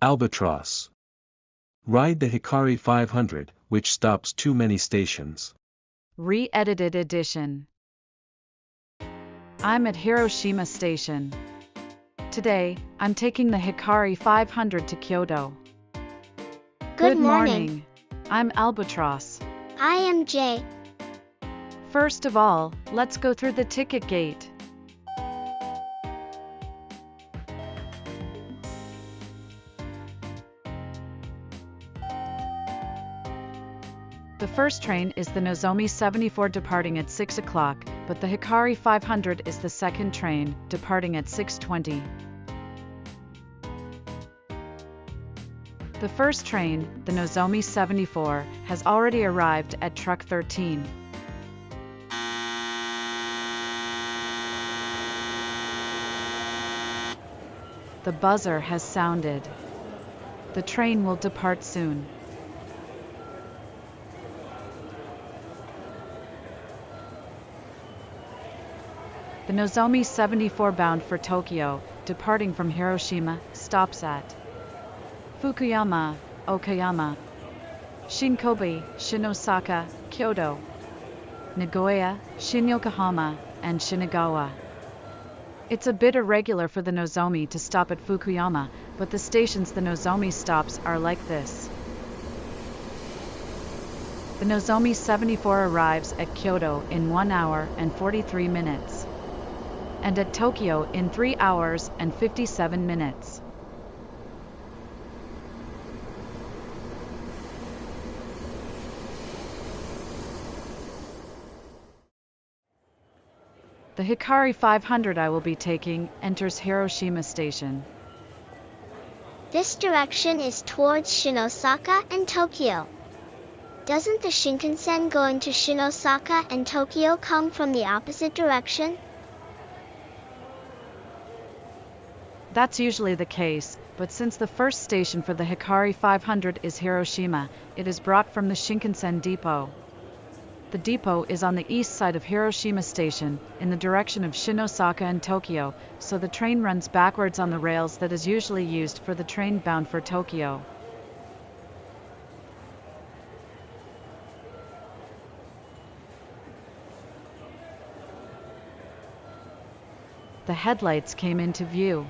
Albatross. Ride the Hikari 500, which stops too many stations. Re-edited edition. I'm at Hiroshima Station. Today, I'm taking the Hikari 500 to Kyoto. Good morning. I'm Albatross. I am Jay. First of all, let's go through the ticket gate. The first train is the Nozomi 74 departing at 6 o'clock, but the Hikari 500 is the second train, departing at 6:20. The first train, the Nozomi 74, has already arrived at truck 13. The buzzer has sounded. The train will depart soon. The Nozomi 74 bound for Tokyo, departing from Hiroshima, stops at Fukuyama, Okayama, Shin-Kobe, Shin-Osaka, Kyoto, Nagoya, Shin-Yokohama, and Shinagawa. It's a bit irregular for the Nozomi to stop at Fukuyama, but the stations the Nozomi stops are like this. The Nozomi 74 arrives at Kyoto in 1 hour and 43 minutes. And at Tokyo in 3 hours and 57 minutes. The Hikari 500 I will be taking enters Hiroshima Station. This direction is towards Shin-Osaka and Tokyo. Doesn't the Shinkansen going to Shin-Osaka and Tokyo come from the opposite direction? That's usually the case, but since the first station for the Hikari 500 is Hiroshima, it is brought from the Shinkansen depot. The depot is on the east side of Hiroshima Station, in the direction of Shin-Osaka and Tokyo, so the train runs backwards on the rails that is usually used for the train bound for Tokyo. The headlights came into view.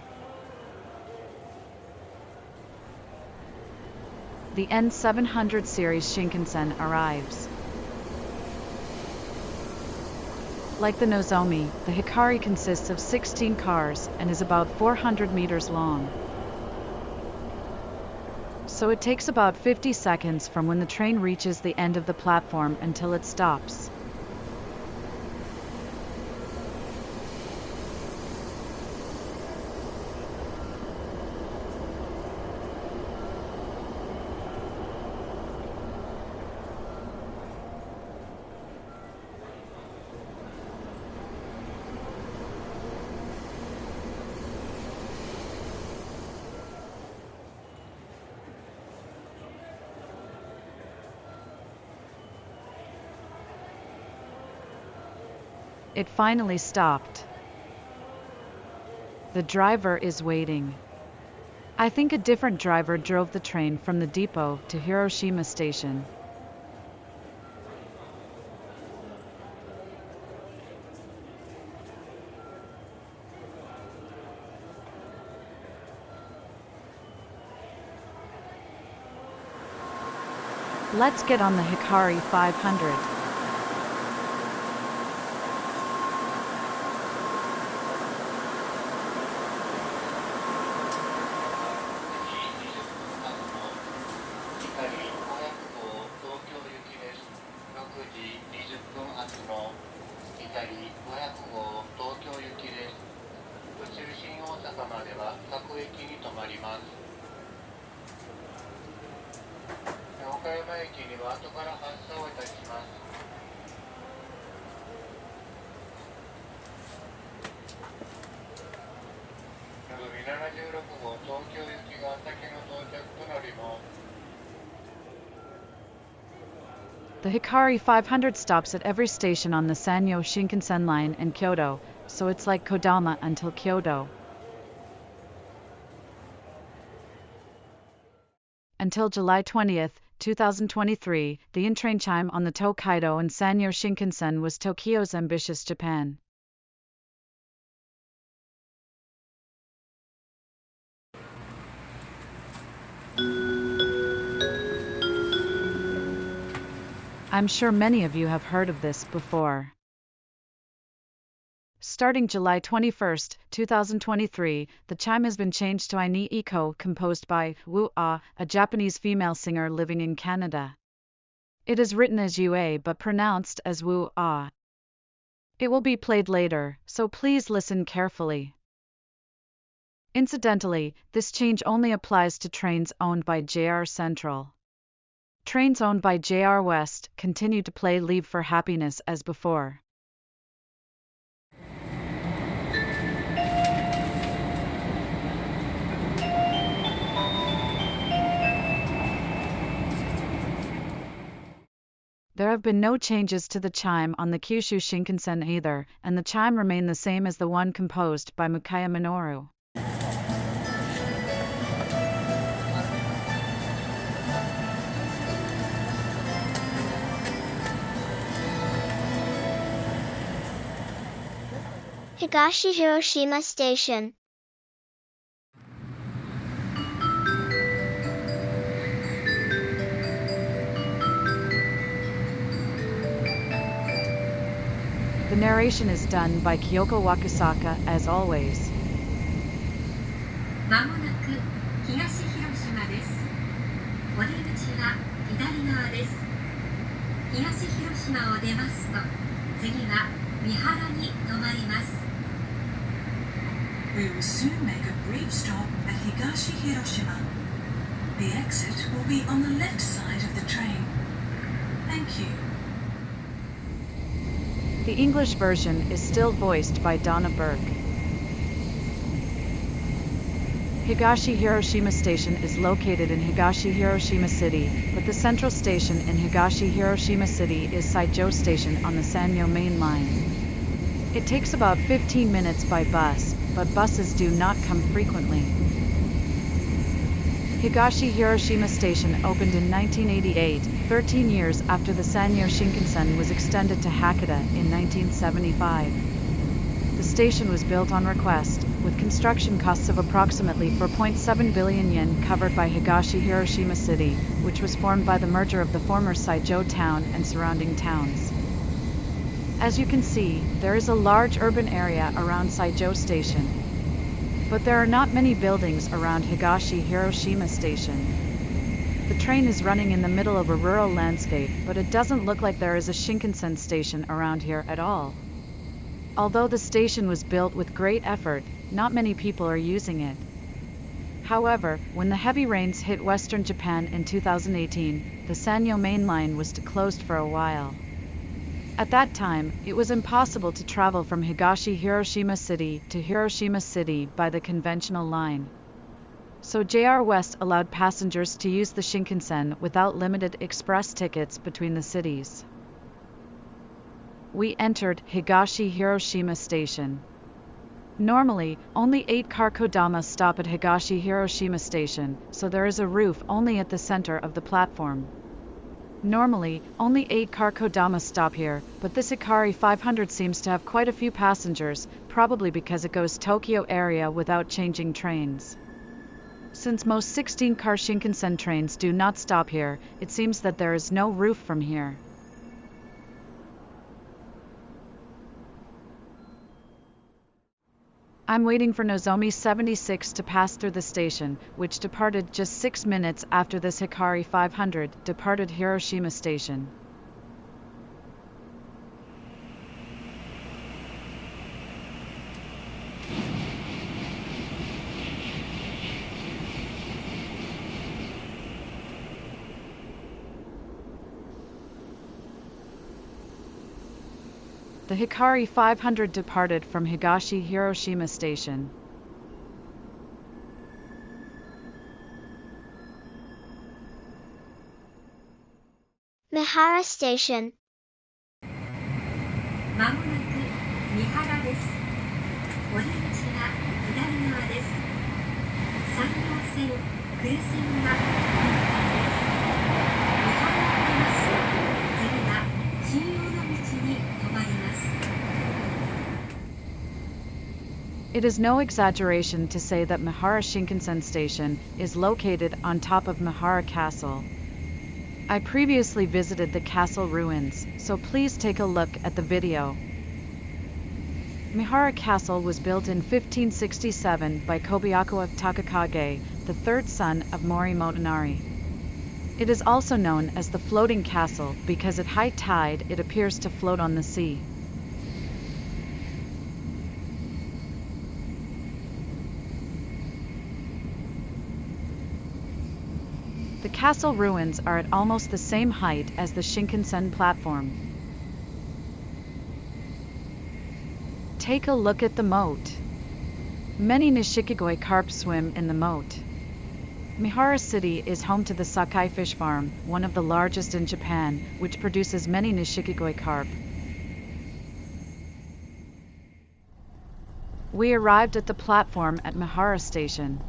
The N700 series Shinkansen arrives. Like the Nozomi, the Hikari consists of 16 cars and is about 400 meters long. So it takes about 50 seconds from when the train reaches the end of the platform until it stops. It finally stopped. The driver is waiting. I think a different driver drove the train from the depot to Hiroshima Station. Let's get on the Hikari 500. Okayama 駅には後から発車をいたします。76号東京行きが先の到着となります。The Hikari 500 stops at every station on the Sanyo Shinkansen line and Kyoto, so it's like Kodama until Kyoto. Until July 20, 2023, the in-train chime on the Tokaido and Sanyo Shinkansen was Tokyo's Ambitious Japan. I'm sure many of you have heard of this before. Starting July 21, 2023, the chime has been changed to Ai Iko, composed by Wu-Ah, a Japanese female singer living in Canada. It is written as Ua but pronounced as Wu-Ah. It will be played later, so please listen carefully. Incidentally, this change only applies to trains owned by JR Central. Trains owned by JR West continue to play Leave for Happiness as before. There have been no changes to the chime on the Kyushu Shinkansen either, and the chime remained the same as the one composed by Mikaya Minoru. Higashi Hiroshima Station. The narration is done by Kyoko Wakasaka as always. まもなく東広島です。お出口は左側です。東広島を出ますと、次は三原に停まります。We will soon make a brief stop at Higashi Hiroshima. The exit will be on the left side of the train. Thank you. The English version is still voiced by Donna Burke. Higashi Hiroshima Station is located in Higashi Hiroshima City, but the central station in Higashi Hiroshima City is Saijo Station on the Sanyo Main Line. It takes about 15 minutes by bus, but buses do not come frequently. Higashi Hiroshima Station opened in 1988, 13 years after the Sanyo Shinkansen was extended to Hakata in 1975. The station was built on request, with construction costs of approximately 4.7 billion yen covered by Higashi Hiroshima City, which was formed by the merger of the former Saijo town and surrounding towns. As you can see, there is a large urban area around Saijo Station. But there are not many buildings around Higashi Hiroshima Station. The train is running in the middle of a rural landscape, but it doesn't look like there is a Shinkansen station around here at all. Although the station was built with great effort, not many people are using it. However, when the heavy rains hit western Japan in 2018, the Sanyo Main Line was closed for a while. At that time, it was impossible to travel from Higashi Hiroshima City to Hiroshima City by the conventional line. So JR West allowed passengers to use the Shinkansen without limited express tickets between the cities. We entered Higashi Hiroshima Station. Normally, only 8 car kodama stop at Higashi Hiroshima Station, so there is a roof only at the center of the platform. Normally, only 8 car kodama stop here, but this Hikari 500 seems to have quite a few passengers, probably because it goes Tokyo area without changing trains. Since most 16 car Shinkansen trains do not stop here, it seems that there is no roof from here. I'm waiting for Nozomi 76 to pass through the station, which departed just 6 minutes after this Hikari 500 departed Hiroshima Station. The Hikari 500 departed from Higashi Hiroshima Station. Mihara Station. まもなく三原です。お出口は左側です。山陽線、久留線が It is no exaggeration to say that Mihara Shinkansen Station is located on top of Mihara Castle. I previously visited the castle ruins, so please take a look at the video. Mihara Castle was built in 1567 by Kobayaku Takakage, the third son of Mori Motonari. It is also known as the floating castle because at high tide it appears to float on the sea. The castle ruins are at almost the same height as the Shinkansen platform. Take a look at the moat. Many Nishikigoi carp swim in the moat. Mihara City is home to the Sakai Fish Farm, one of the largest in Japan, which produces many Nishikigoi carp. We arrived at the platform at Mihara Station.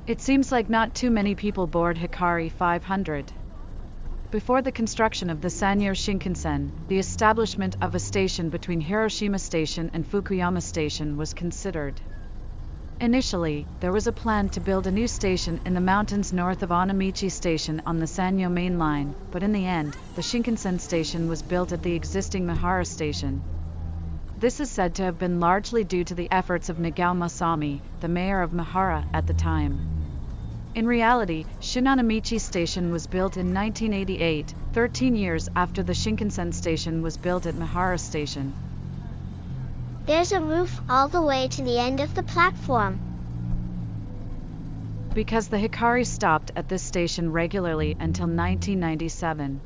It seems like not too many people board Hikari 500. Before the construction of the Sanyo Shinkansen, the establishment of a station between Hiroshima Station and Fukuyama Station was considered. Initially, there was a plan to build a new station in the mountains north of Onamichi Station on the Sanyo main line, but in the end, the Shinkansen station was built at the existing Mihara Station. This is said to have been largely due to the efforts of Nagao Masami, the mayor of Mihara at the time. In reality, Shin-Onamichi Station was built in 1988, 13 years after the Shinkansen station was built at Mihara Station. There's a roof all the way to the end of the platform. Because the Hikari stopped at this station regularly until 1997.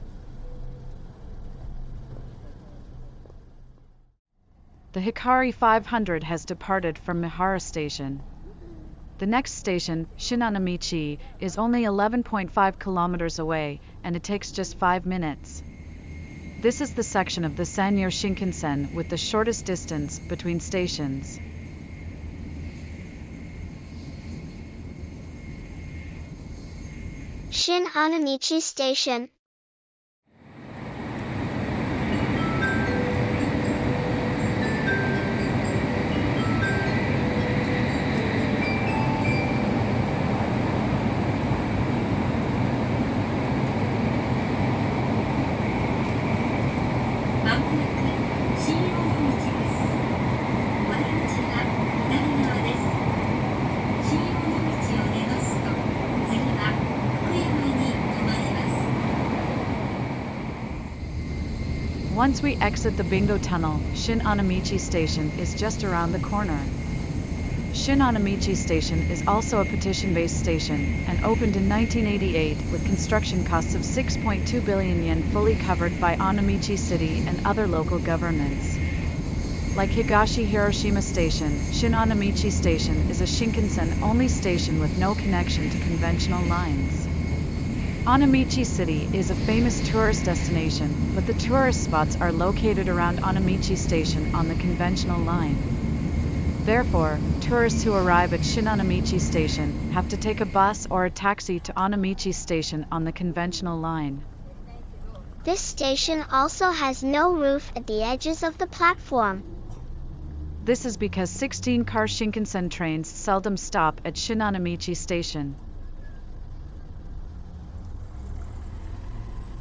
The Hikari 500 has departed from Mihara Station. The next station, Shin-Onamichi, is only 11.5 kilometers away, and it takes just 5 minutes. This is the section of the Sanyo Shinkansen with the shortest distance between stations. Shin-Onamichi Station. Once we exit the Bingo Tunnel, Shin-Onamichi Station is just around the corner. Shin-Onamichi Station is also a petition-based station, and opened in 1988 with construction costs of 6.2 billion yen fully covered by Onamichi City and other local governments. Like Higashi Hiroshima Station, Shin-Onamichi Station is a Shinkansen-only station with no connection to conventional lines. Onamichi City is a famous tourist destination, but the tourist spots are located around Onamichi Station on the conventional line. Therefore, tourists who arrive at Shin-Onamichi Station have to take a bus or a taxi to Onamichi Station on the conventional line. This station also has no roof at the edges of the platform. This is because 16-car Shinkansen trains seldom stop at Shin-Onamichi Station.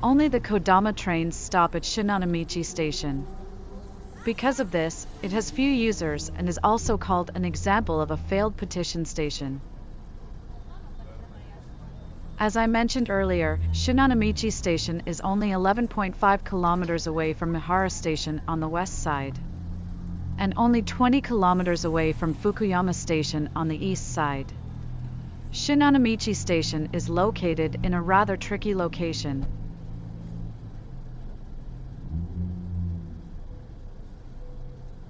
Only the Kodama trains stop at Shin-Onamichi Station. Because of this, it has few users and is also called an example of a failed petition station. As I mentioned earlier, Shin-Onamichi Station is only 11.5 kilometers away from Mihara Station on the west side, and only 20 kilometers away from Fukuyama Station on the east side. Shin-Onamichi Station is located in a rather tricky location.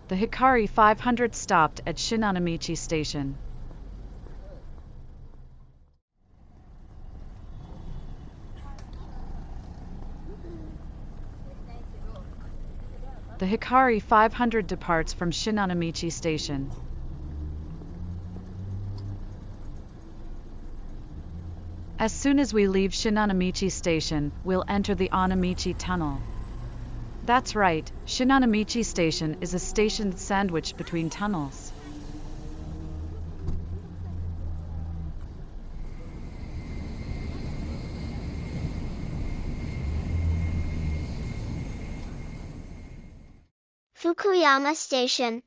The Hikari 500 stopped at Shin-Onamichi Station. The Hikari 500 departs from Shin-Onamichi Station. As soon as we leave Shin-Onamichi Station, we'll enter the Onamichi Tunnel. That's right, Shin-Onamichi Station is a station sandwiched between tunnels. Fukuyama Station.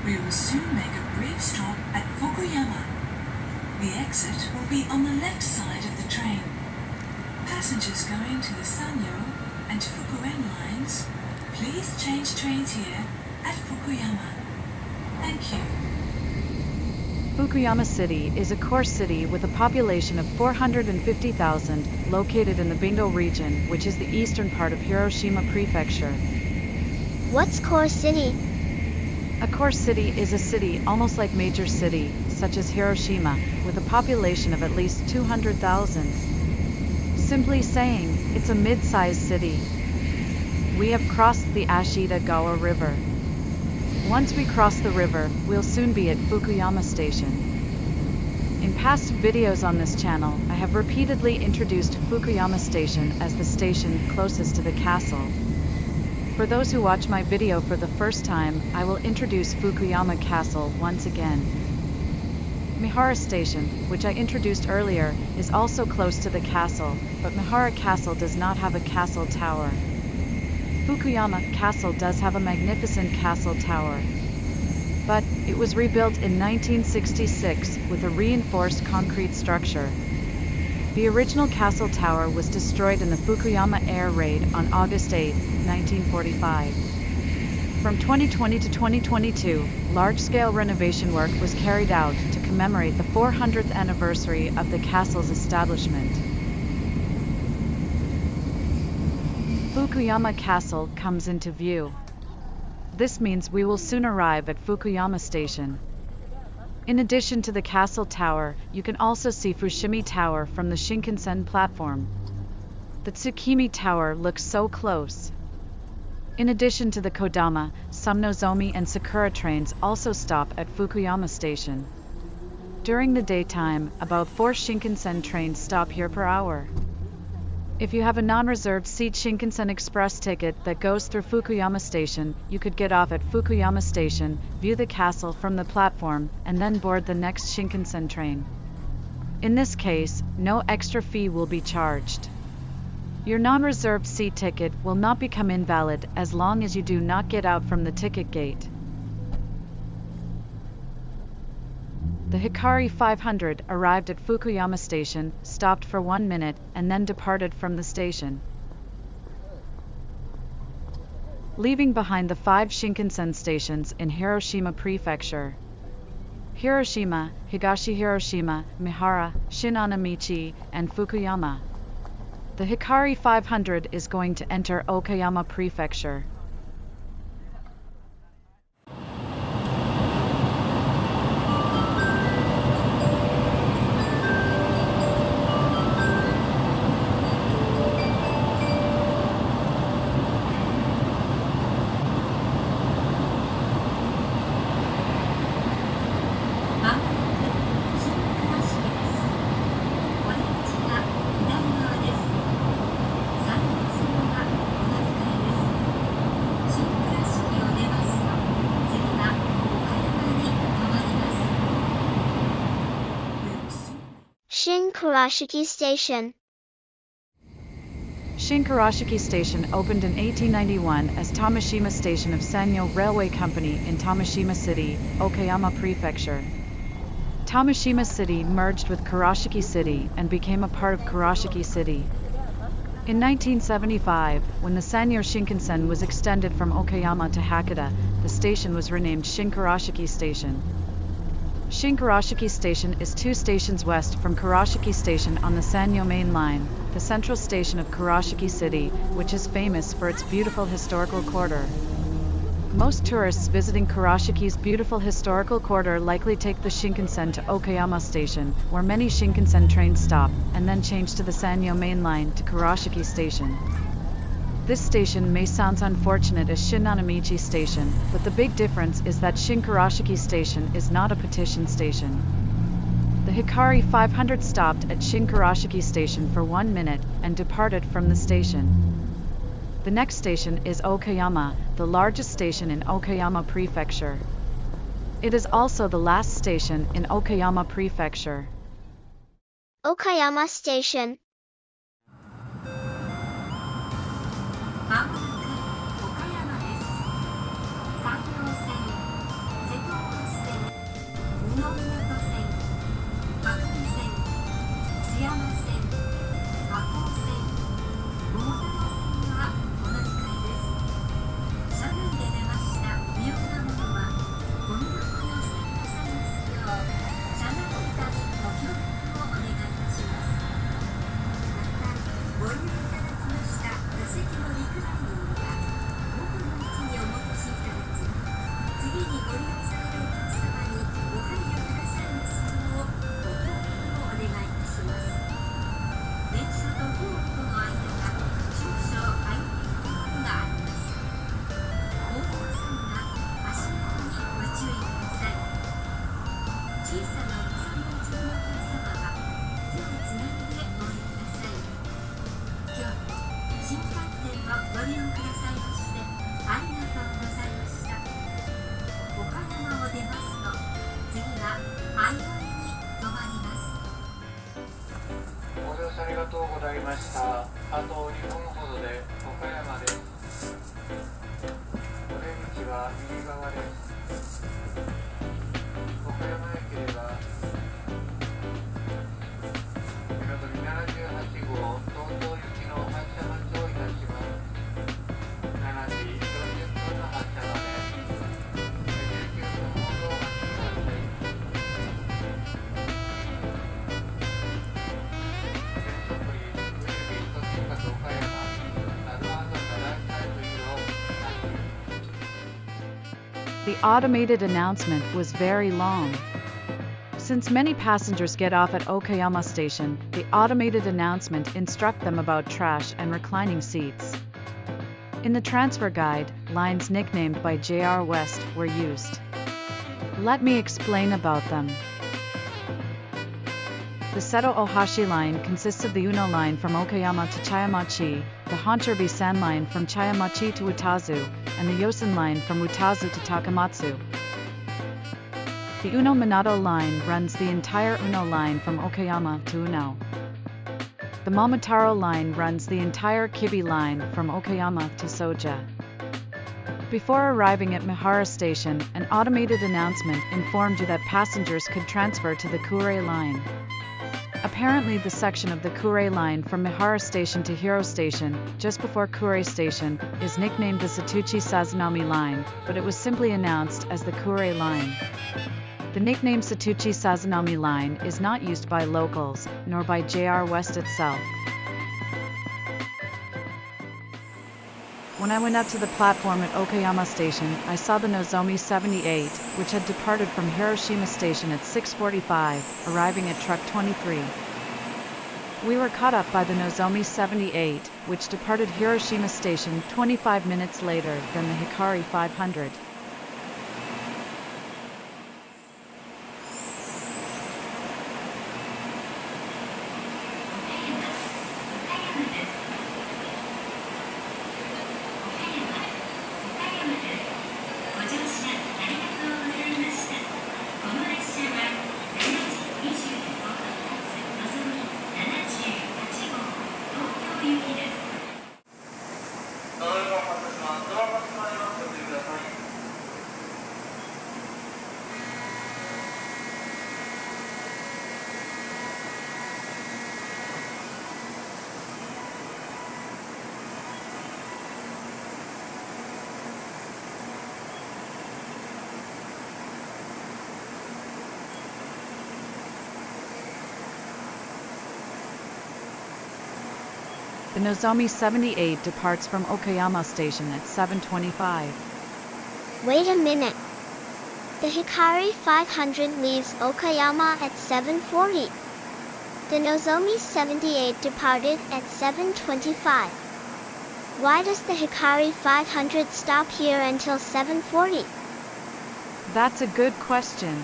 We will soon make a brief stop at Fukuyama. The exit will be on the left side of the train. Passengers going to the Sanyo and Fukuen lines, please change trains here at Fukuyama. Thank you. Fukuyama City is a core city with a population of 450,000, located in the Bingo region, which is the eastern part of Hiroshima Prefecture. What's core city? A core city is a city almost like major city, such as Hiroshima, with a population of at least 200,000. Simply saying, it's a mid-sized city. We have crossed the Ashitagawa River. Once we cross the river, we'll soon be at Fukuyama Station. In past videos on this channel, I have repeatedly introduced Fukuyama Station as the station closest to the castle. For those who watch my video for the first time, I will introduce Fukuyama Castle once again. Mihara Station, which I introduced earlier, is also close to the castle, but Mihara Castle does not have a castle tower. Fukuyama Castle does have a magnificent castle tower, but it was rebuilt in 1966 with a reinforced concrete structure. The original castle tower was destroyed in the Fukuyama air raid on August 8, 1945. From 2020 to 2022, large-scale renovation work was carried out to commemorate the 400th anniversary of the castle's establishment. Fukuyama Castle comes into view. This means we will soon arrive at Fukuyama Station. In addition to the castle tower, you can also see Fushimi Tower from the Shinkansen platform. The Tsukimi Tower looks so close. In addition to the Kodama, some Nozomi and Sakura trains also stop at Fukuyama Station. During the daytime, about 4 Shinkansen trains stop here per hour. If you have a non-reserved seat Shinkansen Express ticket that goes through Fukuyama Station, you could get off at Fukuyama Station, view the castle from the platform, and then board the next Shinkansen train. In this case, no extra fee will be charged. Your non-reserved seat ticket will not become invalid as long as you do not get out from the ticket gate. The Hikari 500 arrived at Fukuyama Station, stopped for 1 minute, and then departed from the station, leaving behind the 5 Shinkansen stations in Hiroshima Prefecture: Hiroshima, Higashi Hiroshima, Mihara, Shin-Onamichi, and Fukuyama. The Hikari 500 is going to enter Okayama Prefecture. Shin-Kurashiki Station. Shin-Kurashiki Station opened in 1891 as Tamashima Station of Sanyo Railway Company in Tamashima City, Okayama Prefecture. Tamashima City merged with Kurashiki City and became a part of Kurashiki City. In 1975, when the Sanyo Shinkansen was extended from Okayama to Hakata, the station was renamed Shin-Kurashiki Station. Shin-Kurashiki Station is 2 stations west from Kurashiki Station on the Sanyo Main Line, the central station of Kurashiki City, which is famous for its beautiful historical quarter. Most tourists visiting Kuroshiki's beautiful historical quarter likely take the Shinkansen to Okayama Station, where many Shinkansen trains stop, and then change to the Sanyo main line to Kuroshiki Station. This station may sound unfortunate as Shin-Onamichi Station, but the big difference is that Shin-Kuroshiki Station is not a petition station. The Hikari 500 stopped at Shin-Kuroshiki Station for 1 minute and departed from the station. The next station is Okayama, the largest station in Okayama Prefecture. It is also the last station in Okayama Prefecture. Okayama Station. まもなく岡山です。山陽線、瀬戸本線、布港線、白尾線、津山線、和光線、大沼線はお乗り換えです。車内で出ました不要なものはゴミ箱にお捨てくださいますよう、車内板にご協力をお願いいたします。また、ご利用いただきました座席のリクライニングは元の位置にお戻しいただき、次にご利用されるお客様にご配慮くださいますようご協力をお願いいたします。電車とホームとの間が少々空いているところがあります。降りの際は足元にご注意ください。小さなお子さんのお連れのお客様は手をつないでお降りください。京都新幹線のご利用くださいましてありがとうございました。岡山を出ますと次は相生に停まります。ご乗車ありがとうございました。あと2分ほどで岡山です。お出口は右側です。岡山駅ではのぞみ78号東京行きの発車待ちをいたします。7時40分の発車まで19分ほどお待ちください。電車プリウェルビー都心各岡山なるはずなライサイブイロThe automated announcement was very long. Since many passengers get off at Okayama Station, the automated announcement instruct them about trash and reclining seats. In the transfer guide, lines nicknamed by JR West were used. Let me explain about them. The Seto Ohashi line consists of the Uno line from Okayama to Chayamachi, the Honchurbi-san line from Chayamachi to Utazu, and the Yosen line from Utazu to Takamatsu. The Uno Minato line runs the entire Uno line from Okayama to Uno. The Momotaro line runs the entire Kibi line from Okayama to Soja. Before arriving at Mihara Station, an automated announcement informed you that passengers could transfer to the Kure line. Apparently the section of the Kure line from Mihara Station to Hiro Station, just before Kure Station, is nicknamed the Satuchi Sazanami line, but it was simply announced as the Kure line. The nickname Satuchi Sazanami line is not used by locals, nor by JR West itself. When I went up to the platform at Okayama Station, I saw the Nozomi 78, which had departed from Hiroshima Station at 6:45, arriving at truck 23. We were caught up by the Nozomi 78, which departed Hiroshima Station 25 minutes later than the Hikari 500. The Nozomi 78 departs from Okayama Station at 7:25. Wait a minute. The Hikari 500 leaves Okayama at 7:40. The Nozomi 78 departed at 7:25. Why does the Hikari 500 stop here until 7:40? That's a good question.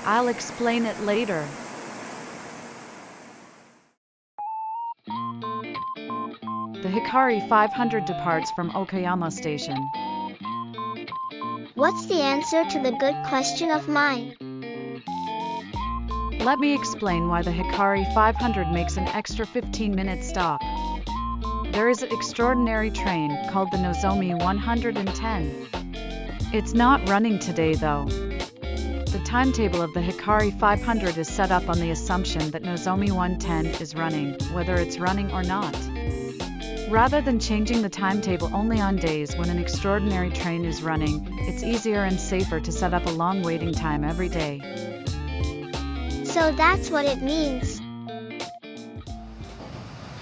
I'll explain it later. The Hikari 500 departs from Okayama Station. What's the answer to the good question of mine? Let me explain why the Hikari 500 makes an extra 15-minute stop. There is an extraordinary train called the Nozomi 110. It's not running today though. The timetable of the Hikari 500 is set up on the assumption that Nozomi 110 is running, whether it's running or not. Rather than changing the timetable only on days when an extraordinary train is running, it's easier and safer to set up a long waiting time every day. So that's what it means.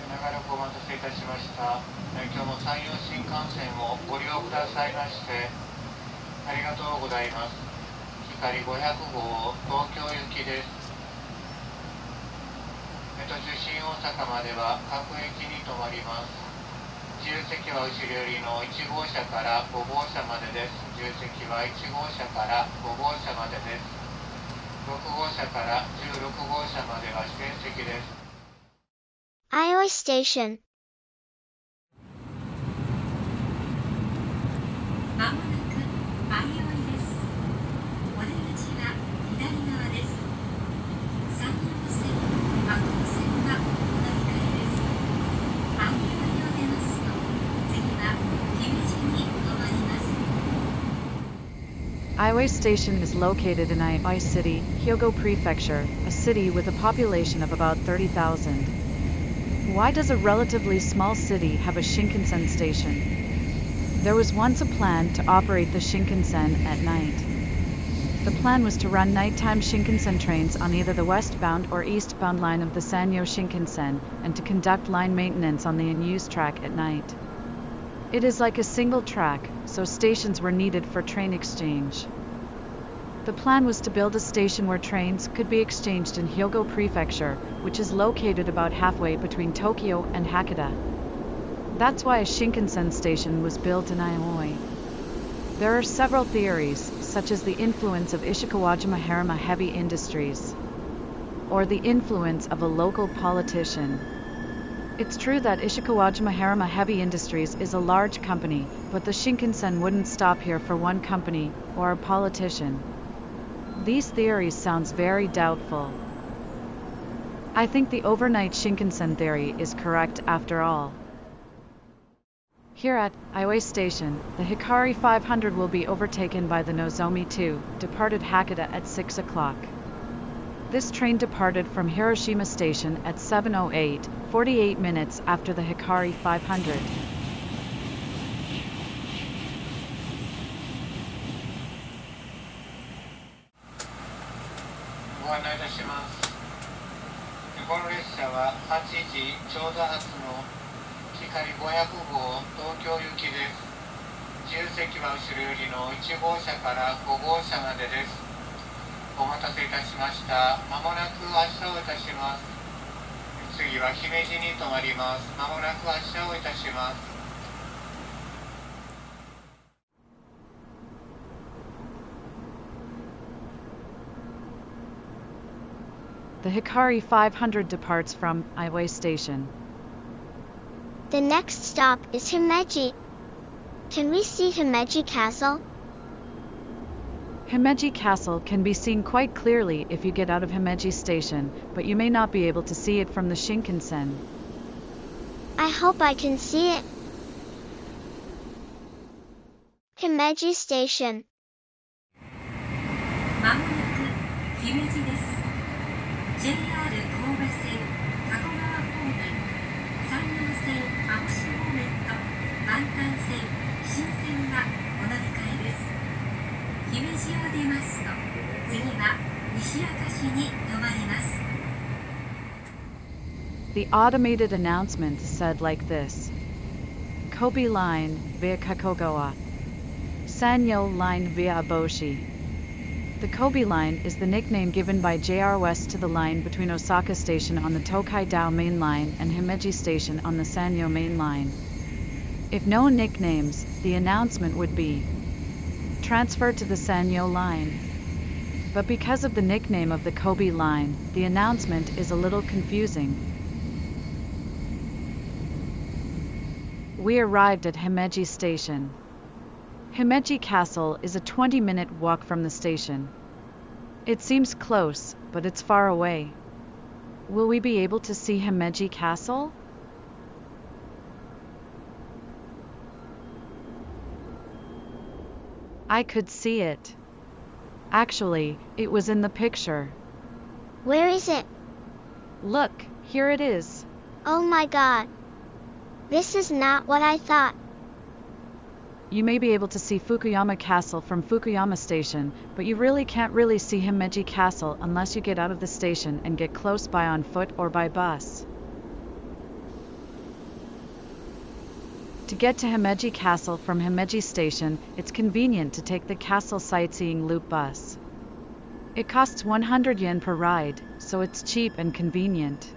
長らくお待たせいたしました。今日も山陽新幹線をご利用くださいましてありがとうございます。光500号東京行きです。途中新大阪までは各駅に停まります。自由席は後ろ寄りの1号車から5号車までです。自由席は1号車から5号車までです。6号車から16号車までは指定席です。Iowa Station. まもなく相生です。お出口は左側です。山陽線、赤穂線がお乗り換えです。相生を出ますと、次は姫路に停まります。Aiwei Station is located in Aiwei City, Hyogo Prefecture, a city with a population of about 30,000. Why does a relatively small city have a Shinkansen station? There was once a plan to operate the Shinkansen at night. The plan was to run nighttime Shinkansen trains on either the westbound or eastbound line of the Sanyo Shinkansen and to conduct line maintenance on the unused track at night. It is like a single track, so stations were needed for train exchange. The plan was to build a station where trains could be exchanged in Hyogo Prefecture, which is located about halfway between Tokyo and Hakata. That's why a Shinkansen station was built in Aioi. There are several theories, such as the influence of Ishikawajima Harima Heavy Industries, or the influence of a local politician. It's true that Ishikawajima Harima Heavy Industries is a large company, but the Shinkansen wouldn't stop here for one company, or a politician. These theories sounds very doubtful. I think the overnight Shinkansen theory is correct after all. Here at Aiwei Station, the Hikari 500 will be overtaken by the Nozomi 2, departed Hakata at 6 o'clock. This train departed from Hiroshima Station at 7:08, 48 minutes after the Hikari 500. ご案内いたします。この列車は8時ちょうど発の光500号東京行きです。自由席は後ろ寄りの1号車から5号車までです。お待たせいたしました。まもなく発車をいたします。次は姫路に停まります。まもなく発車をいたします。The Hikari 500 departs from Aiwei Station. The next stop is Himeji. Can we see Himeji Castle? Himeji Castle can be seen quite clearly if you get out of Himeji Station, but you may not be able to see it from the Shinkansen. I hope I can see it. Himeji Station. まもなく姫路です。JR 神戸線、加古川方面、山陽線、青志方面と万丹線、新線がお乗り換えです。姫路を出ますと、次は西明石に停まります。The automated announcement said like this: Kobe Line via Kakogawa. Sanyo Line via Aboshi. The Kobe Line is the nickname given by JR West to the line between Osaka Station on the Tokaido Main Line and Himeji Station on the Sanyo Main Line. If no nicknames, the announcement would be transferred to the Sanyo Line. But because of the nickname of the Kobe Line, the announcement is a little confusing. We arrived at Himeji Station. Himeji Castle is a 20-minute walk from the station. It seems close, but it's far away. Will we be able to see Himeji Castle? I could see it. Actually, it was in the picture. Where is it? Look, here it is. Oh my god. This is not what I thought. You may be able to see Fukuyama Castle from Fukuyama Station, but you really can't really see Himeji Castle unless you get out of the station and get close by on foot or by bus. To get to Himeji Castle from Himeji Station, it's convenient to take the Castle Sightseeing Loop bus. It costs 100 yen per ride, so it's cheap and convenient.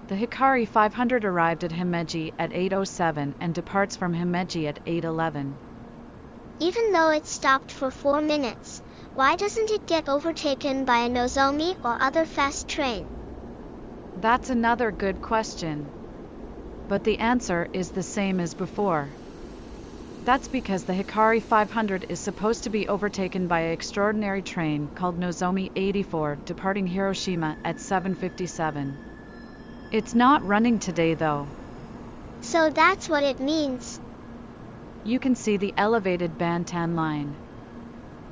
The Hikari 500 arrived at Himeji at 8:07 and departs from Himeji at 8:11. Even though it stopped for 4 minutes, why doesn't it get overtaken by a Nozomi or other fast train? That's another good question. But the answer is the same as before. That's because the Hikari 500 is supposed to be overtaken by an extraordinary train called Nozomi 84 departing Hiroshima at 7:57. It's not running today though. So that's what it means. You can see the elevated Bantan line.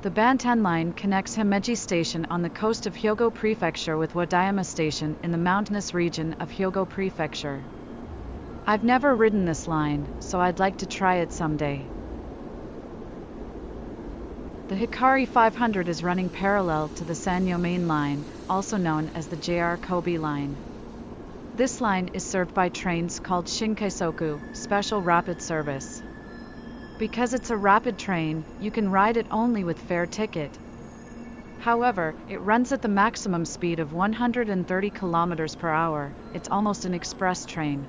The Bantan line connects Himeji Station on the coast of Hyogo Prefecture with Wadayama Station in the mountainous region of Hyogo Prefecture. I've never ridden this line, so I'd like to try it someday. The Hikari 500 is running parallel to the Sanyo Main Line, also known as the JR Kobe Line. This line is served by trains called Shin-Kobe Special Rapid Service. Because it's a rapid train, you can ride it only with fare ticket. However, it runs at the maximum speed of 130 km per hour. It's almost an express train.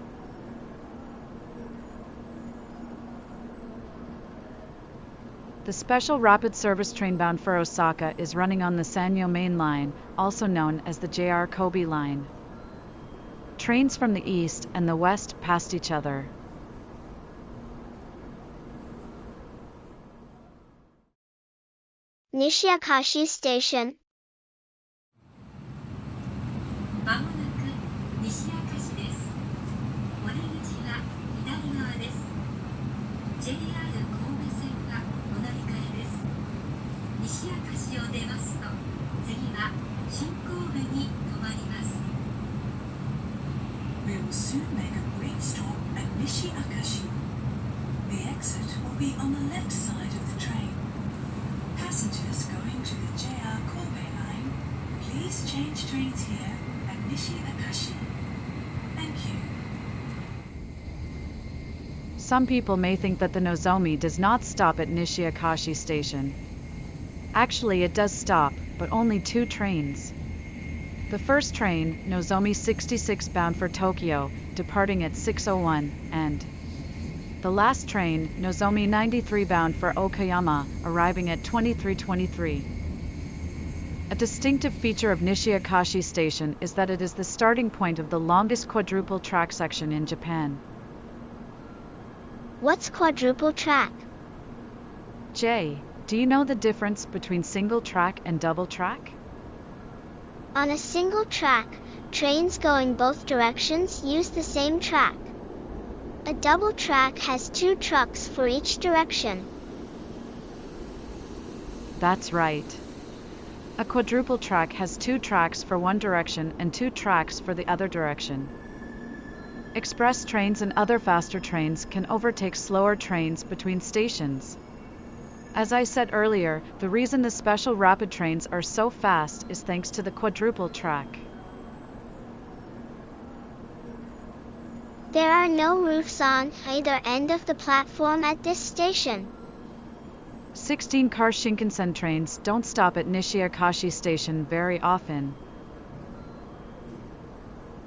The special rapid service train bound for Osaka is running on the Sanyo Main Line, also known as the JR Kobe Line. Trains from the east and the west passed each other. Nishiakashi Station. まもなく西明石です。お出口は左側です。JR 神戸線はお乗り換えです。西明石を出ますと、次は新神戸に停まります。We will soon make a brief stop at Nishi-Akashi. The exit will be on the left side of the train. Passengers going to the JR Kobe line, please change trains here at Nishi-Akashi. Thank you. Some people may think that the Nozomi does not stop at Nishiakashi Station. Actually, it does stop, but only 2 trains. The first train, Nozomi 66 bound for Tokyo, departing at 6:01, and the last train, Nozomi 93 bound for Okayama, arriving at 23:23. A distinctive feature of Nishiakashi Station is that it is the starting point of the longest quadruple track section in Japan. What's quadruple track? Jay, do you know the difference between single track and double track? On a single track, trains going both directions use the same track. A double track has 2 trucks for each direction. That's right. A quadruple track has 2 tracks for one direction and 2 tracks for the other direction. Express trains and other faster trains can overtake slower trains between stations. As I said earlier, the reason the special rapid trains are so fast is thanks to the quadruple track. There are no roofs on either end of the platform at this station. 16-car Shinkansen trains don't stop at Nishiyakashi Station very often.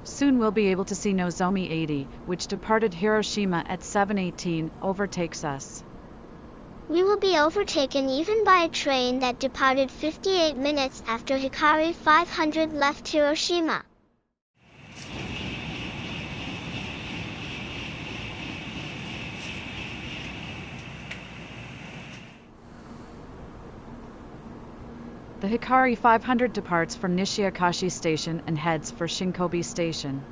Soon we'll be able to see Nozomi 80, which departed Hiroshima at 7:18, overtakes us. We will be overtaken even by a train that departed 58 minutes after Hikari 500 left Hiroshima. The Hikari 500 departs from Nishiyakashi Station and heads for Shin-Kobe Station.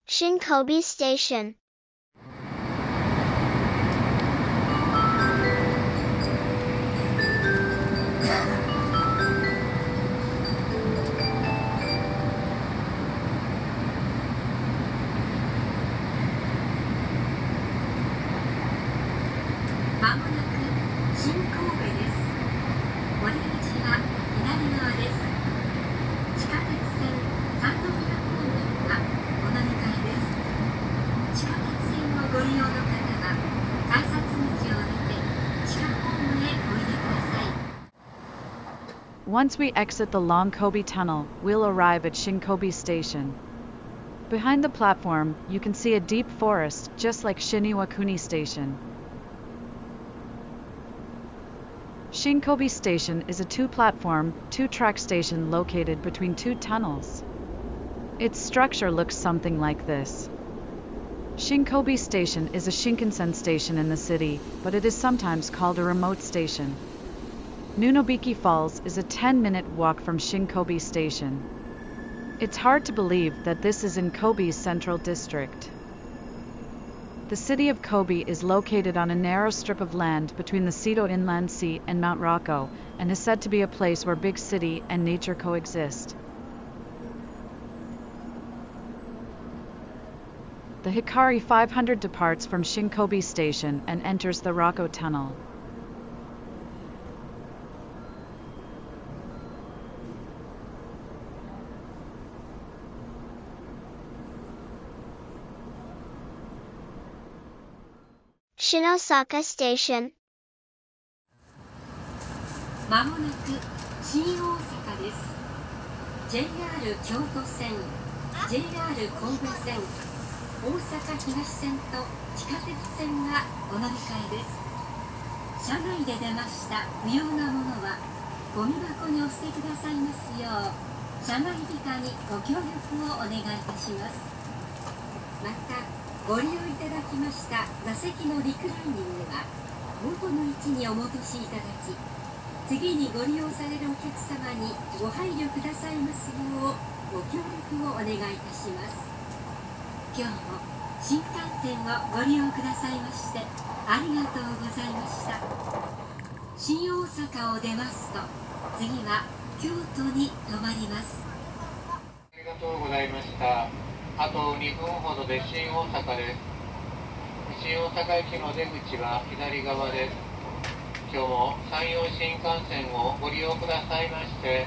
Shin-Kobe Station. Once we exit the long Kobe Tunnel, we'll arrive at Shin-Kobe Station. Behind the platform, you can see a deep forest, just like Shin-Iwakuni Station. Shin-Kobe Station is a two-platform, two-track station located between two tunnels. Its structure looks something like this. Shin-Kobe Station is a Shinkansen station in the city, but it is sometimes called a remote station. Nunobiki Falls is a 10-minute walk from Shin-Kobe Station. It's hard to believe that this is in Kobe's central district. The city of Kobe is located on a narrow strip of land between the Seto Inland Sea and Mount Rokko, and is said to be a place where big city and nature coexist. The Hikari 500 departs from Shin-Kobe Station and enters the Rokko Tunnel. Shin-Osaka Station. まもなく新大阪です。JR 京都線、JR 神戸線、大阪東線と地下鉄線がお乗り換えです。車内で出ました不要なものはゴミ箱にお捨てくださいますよう、車内控にご協力をお願いいたします。また、ご利用いただきました座席のリクライニングは元の位置にお戻しいただき、次にご利用されるお客様にご配慮くださいますようご協力をお願いいたします。今日も新幹線をご利用くださいましてありがとうございました。新大阪を出ますと次は京都に停まります。ありがとうございました。あと2分ほどで新大阪です。新大阪駅の出口は左側です。今日も山陽新幹線をご利用くださいまして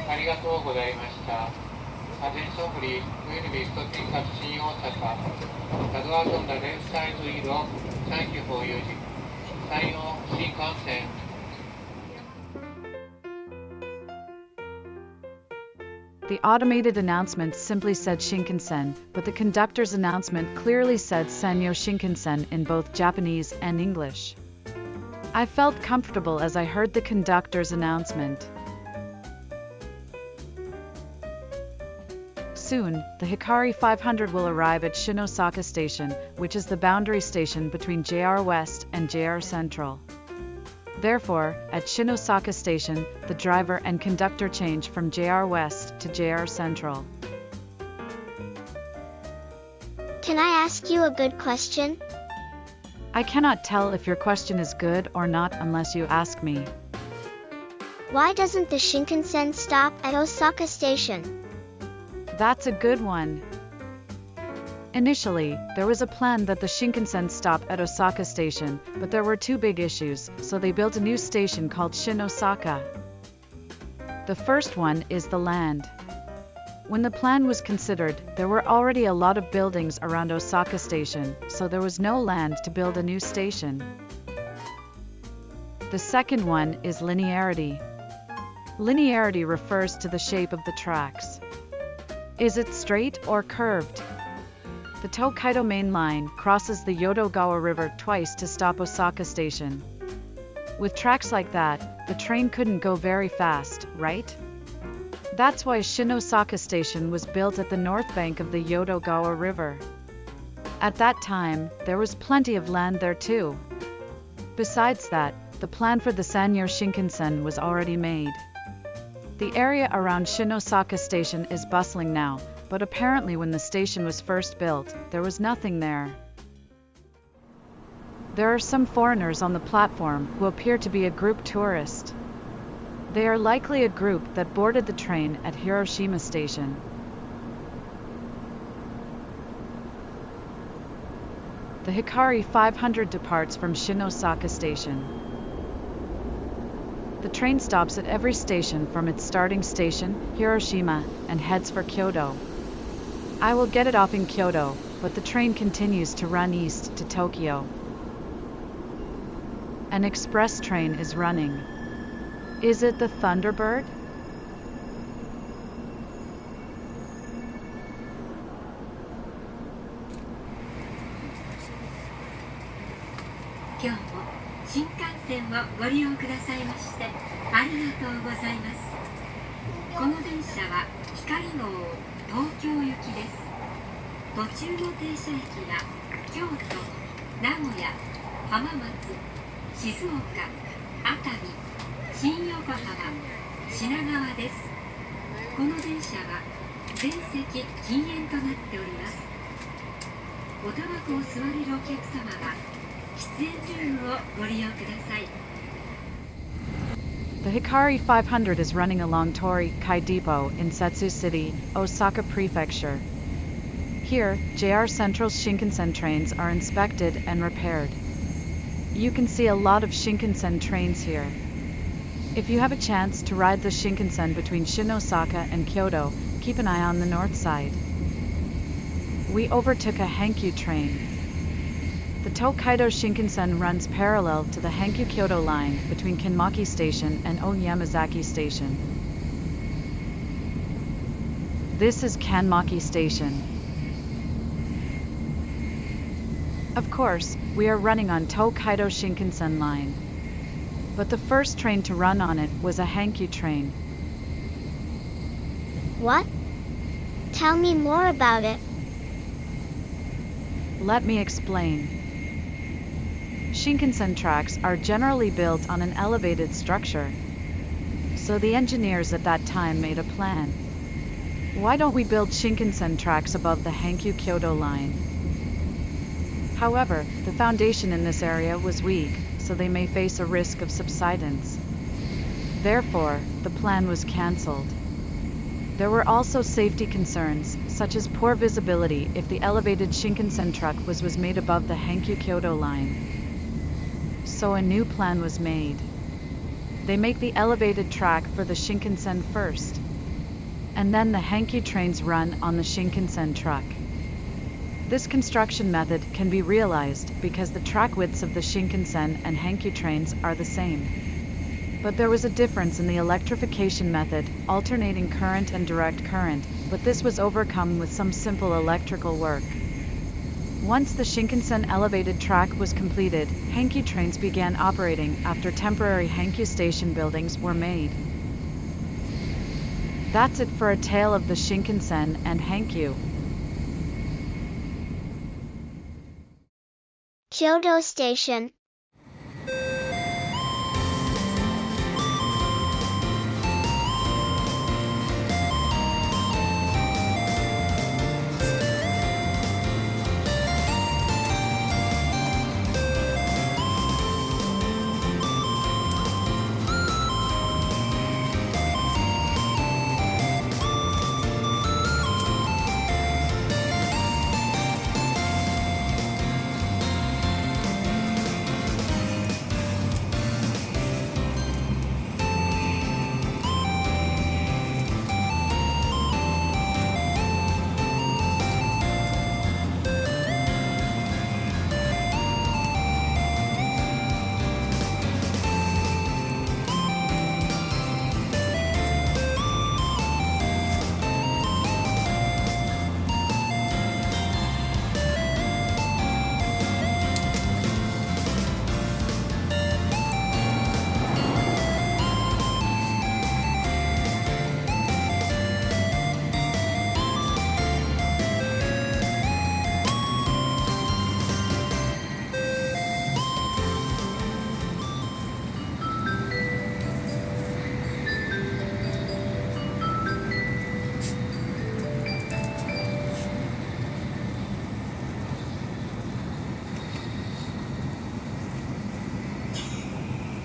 ありがとうございました。Attention will be stopping at 新大阪。The doors on the left side will lock. Thank you for using 山陽新幹線。The automated announcement simply said Shinkansen, but the conductor's announcement clearly said Sanyo Shinkansen in both Japanese and English. I felt comfortable as I heard the conductor's announcement. Soon, the Hikari 500 will arrive at Shin-Osaka Station, which is the boundary station between JR West and JR Central. Therefore, at Shin-Osaka Station, the driver and conductor change from JR West to JR Central. Can I ask you a good question? I cannot tell if your question is good or not unless you ask me. Why doesn't the Shinkansen stop at Osaka Station? That's a good one. Initially, there was a plan that the Shinkansen stop at Osaka Station, but there were two big issues, so they built a new station called Shin-Osaka. The first one is the land. When the plan was considered, there were already a lot of buildings around Osaka Station, so there was no land to build a new station. The second one is linearity. Linearity refers to the shape of the tracks. Is it straight or curved? The Tokaido Main Line crosses the Yodogawa River twice to stop Osaka Station. With tracks like that, the train couldn't go very fast, right? That's why Shin-Osaka Station was built at the north bank of the Yodogawa River. At that time, there was plenty of land there too. Besides that, the plan for the Sanyo Shinkansen was already made. The area around Shin-Osaka Station is bustling now, but apparently when the station was first built, there was nothing there. There are some foreigners on the platform who appear to be a group tourist. They are likely a group that boarded the train at Hiroshima Station. The Hikari 500 departs from Shin-Osaka Station. The train stops at every station from its starting station, Hiroshima, and heads for Kyoto. I will get it off in Kyoto, but the train continues to run east to Tokyo. An express train is running. Is it the Thunderbird? Kyoto 新幹線をご利用くださいましてありがとうございます。この電車は光号東京行きです。途中の停車駅は京都、名古屋、浜松、静岡、熱海、新横浜、品川です。この電車は全席禁煙となっております。おタバコを吸われるお客様は喫煙ルームをご利用ください。The Hikari 500 is running along Tori-Kai Depot in Setsu City, Osaka Prefecture. Here, JR Central's Shinkansen trains are inspected and repaired. You can see a lot of Shinkansen trains here. If you have a chance to ride the Shinkansen between Shin-Osaka and Kyoto, keep an eye on the north side. We overtook a Hankyu train. The Tokaido Shinkansen runs parallel to the Hankyu-Kyoto line between Kinmaki Station and Oyamazaki Station. This is Kanmaki Station. Of course, we are running on Tokaido Shinkansen line. But the first train to run on it was a Hankyu train. What? Tell me more about it. Let me explain. Shinkansen tracks are generally built on an elevated structure. So the engineers at that time made a plan. Why don't we build Shinkansen tracks above the Hankyu-Kyoto line? However, the foundation in this area was weak, so they may face a risk of subsidence. Therefore, the plan was cancelled. There were also safety concerns, such as poor visibility if the elevated Shinkansen track was made above the Hankyu-Kyoto line. So a new plan was made. They make the elevated track for the Shinkansen first. And then the Hankyu trains run on the Shinkansen track. This construction method can be realized because the track widths of the Shinkansen and Hankyu trains are the same. But there was a difference in the electrification method, alternating current and direct current, but this was overcome with some simple electrical work. Once the Shinkansen elevated track was completed, Hankyu trains began operating after temporary Hankyu station buildings were made. That's it for a tale of the Shinkansen and Hankyu. Kyoto Station.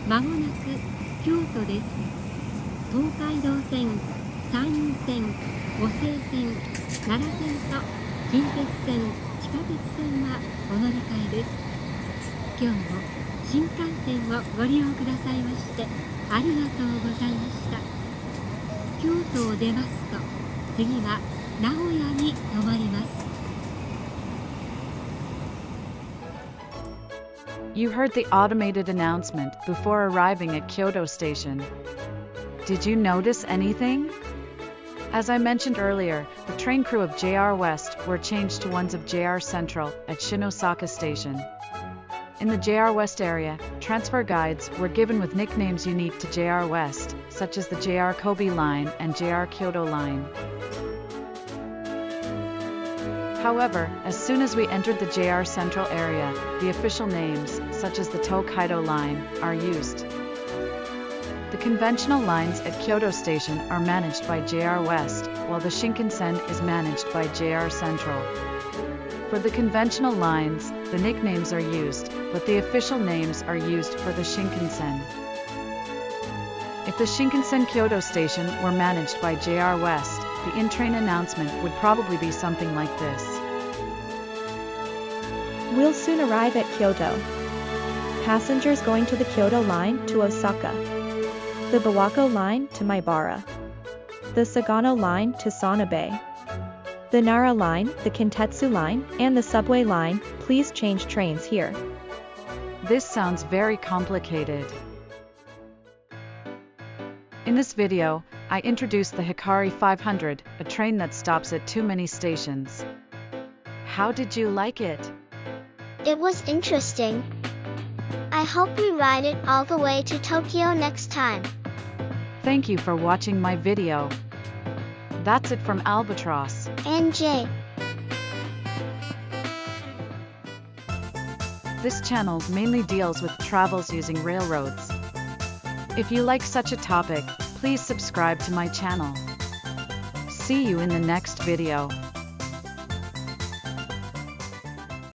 まもなく京都です。東海道線、山陰線、御成線、奈良線と近鉄線、地下鉄線はお乗り換えです。今日も新幹線をご利用くださいましてありがとうございました。京都を出ますと次は名古屋に停まります。You heard the automated announcement before arriving at Kyoto Station. Did you notice anything? As I mentioned earlier, the train crew of JR West were changed to ones of JR Central at Shin-Osaka Station. In the JR West area, transfer guides were given with nicknames unique to JR West, such as the JR Kobe line and JR Kyoto line. However, as soon as we entered the JR Central area, the official names, such as the Tokaido line, are used. The conventional lines at Kyoto Station are managed by JR West, while the Shinkansen is managed by JR Central. For the conventional lines, the nicknames are used, but the official names are used for the Shinkansen. If the Shinkansen Kyoto Station were managed by JR West, the in-train announcement would probably be something like this. We'll soon arrive at Kyoto. Passengers going to the Kyoto line to Osaka. The Bewako line to Maibara. The Sagano line to Sanabe. The Nara line, the Kintetsu line, and the subway line, please change trains here. This sounds very complicated. In this video, I introduced the Hikari 500, a train that stops at too many stations. How did you like it? It was interesting. I hope we ride it all the way to Tokyo next time. Thank you for watching my video. That's it from Albatross and Jay. This channel mainly deals with travels using railroads. If you like such a topic, please subscribe to my channel. See you in the next video.